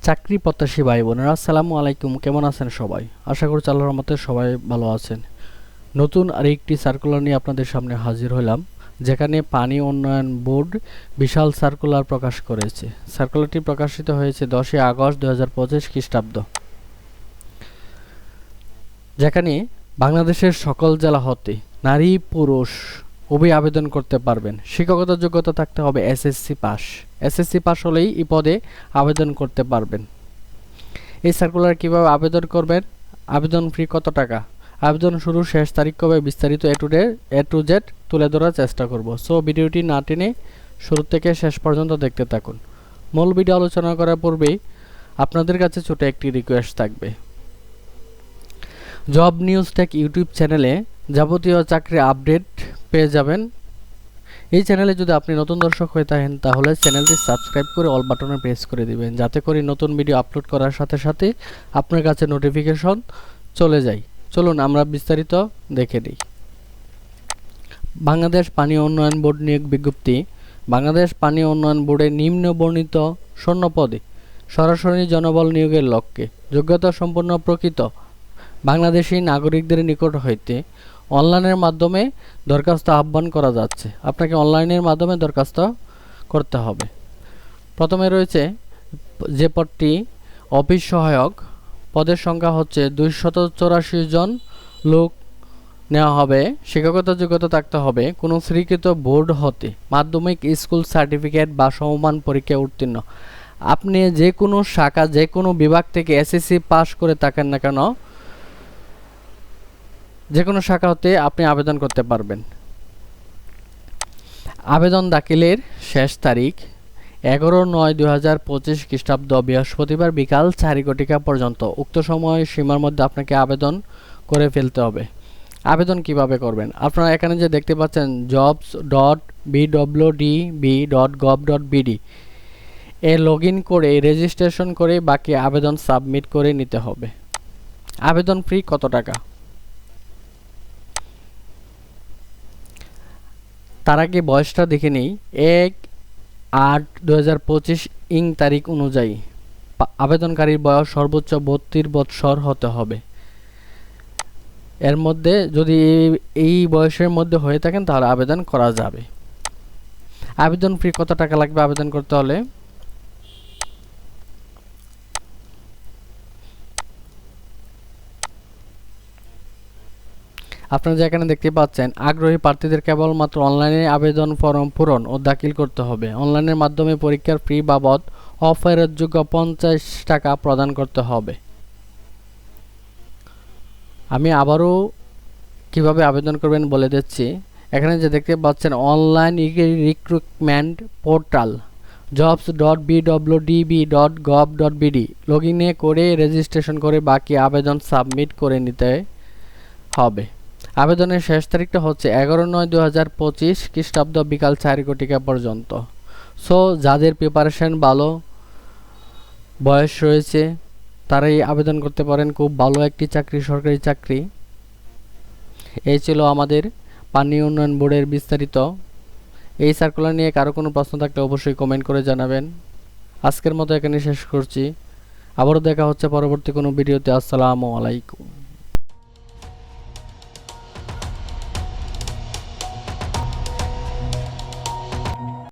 চাকরি প্রত্যাশী ভাই বোনেরা, আসসালামু আলাইকুম। কেমন আছেন সবাই? আশা করছি আল্লাহর রহমতে সবাই ভালো আছেন। নতুন আরেকটি সার্কুলার নিয়ে আপনাদের সামনে হাজির হলাম, যেখানে পানি উন্নয়ন বোর্ড বিশাল সার্কুলার প্রকাশ করেছে। সার্কুলারটি প্রকাশিত হয়েছে 10 আগস্ট 2025 খ্রিস্টাব্দ, যেখানে বাংলাদেশের সকল জেলা হতে নারী পুরুষ উভয় আবেদন করতে পারবেন। শিক্ষকতা যোগ্যতা থাকতে হবে এসএসসি পাস। এসএসসি পাস হলেই এই পদে আবেদন করতে পারবেন। এই সার্কুলার কিভাবে আবেদন করবেন, আবেদন ফি কত টাকা, আবেদন শুরু শেষ তারিখ কবে, বিস্তারিত এ টু জেড তুলে ধরার চেষ্টা করব। সো ভিডিওটি না টেনে শুরু থেকে শেষ পর্যন্ত দেখতে থাকুন। মূল ভিডিও আলোচনা করার পূর্বেই আপনাদের কাছে ছোট একটি রিকোয়েস্ট থাকবে। জব নিউজ টেক ইউটিউব চ্যানেলে যাবতীয় চাকরি আপডেট পেয়ে যাবেন। এই চ্যানেলে যদি আপনি নতুন দর্শক হয়ে থাকেন, তাহলে চ্যানেলটি সাবস্ক্রাইব করে অল বাটনে প্রেস করে দিবেন, যাতে করে নতুন ভিডিও আপলোড করার সাথে সাথে আপনার কাছে নোটিফিকেশন চলে যায়। চলুন আমরা বিস্তারিত দেখে নিই। বাংলাদেশ পানি উন্নয়ন বোর্ড নিয়োগ বিজ্ঞপ্তি। বাংলাদেশ পানি উন্নয়ন বোর্ডে নিম্ন বর্ণিত শূন্য পদে সরাসরি জনবল নিয়োগের লক্ষ্যে যোগ্যতা সম্পন্ন প্রকৃত বাংলাদেশী নাগরিকদের নিকট হইতে অনলাইনের মাধ্যমে দরখাস্ত আহ্বান করা যাচ্ছে। আপনাকে অনলাইনের মাধ্যমে দরখাস্ত করতে হবে। প্রথমে রয়েছে যে পদটি অফিস সহায়ক, পদের সংখ্যা হচ্ছে 284 জন লোক নেওয়া হবে। শিক্ষকতা যোগ্যতা থাকতে হবে কোনো স্বীকৃত বোর্ড হতে মাধ্যমিক স্কুল সার্টিফিকেট বা সমমান পরীক্ষায় উত্তীর্ণ। আপনি যে কোনো শাখা, যে কোনো বিভাগ থেকে এসএসসি পাস করে থাকেন না কেন, যে কোনো শাখা হতে আপনি আবেদন করতে পারবেন। আবেদন দাখিলের শেষ তারিখ 11/9/2025 খ্রিস্টাব্দ বৃহস্পতিবার বিকাল 4 পর্যন্ত। উক্ত সময় সীমার মধ্যে আপনাকে আবেদন করে ফেলতে হবে। আবেদন কিভাবে করবেন? আপনারা এখানে যে দেখতে পাচ্ছেন jobs.bwdb.gov.bd এ লগ ইন করে রেজিস্ট্রেশন করে বাকি আবেদন সাবমিট করে নিতে হবে। আবেদন ফি কত টাকা? তার আগে বয়সটা দেখে নিই। 1/8/2025 ইং তারিখ অনুযায়ী আবেদনকারীর বয়স সর্বোচ্চ 32 বৎসর হতে হবে। এর মধ্যে যদি এই বয়সের মধ্যে হয়ে থাকেন, তাহলে আবেদন করা যাবে। আবেদন ফি কত টাকা লাগবে আবেদন করতে হলে? আপনারা যে এখানে দেখতে পাচ্ছেন, আগ্রহী প্রার্থীদের কেবলমাত্র অনলাইনে আবেদন ফর্ম পূরণ ও দাখিল করতে হবে। অনলাইনের মাধ্যমে পরীক্ষার ফি বাবদ অফেরতযোগ্য 50 টাকা প্রদান করতে হবে। আমি আবারও কিভাবে আবেদন করবেন বলে দিচ্ছি। এখানে যে দেখতে পাচ্ছেন online recruitment portal jobs.bwdb.gov.bd log in করে রেজিস্ট্রেশন করে বাকি আবেদন সাবমিট করে নিতে হবে। আবেদনের শেষ তারিখটা হচ্ছে 11/9/2025 খ্রিস্টাব্দ বিকাল 4 পর্যন্ত। সো যাদের প্রিপারেশন ভালো, বয়স রয়েছে, তারাই আবেদন করতে পারেন। খুব ভালো একটি চাকরি, সরকারি চাকরি। এই ছিল আমাদের পানি উন্নয়ন বোর্ডের বিস্তারিত। এই সার্কুলার নিয়ে কারো কোনো প্রশ্ন থাকলে অবশ্যই কমেন্ট করে জানাবেন। আজকের মতো এখানে শেষ করছি। আবারও দেখা হচ্ছে পরবর্তী কোনো ভিডিওতে। আসসালামু আলাইকুম।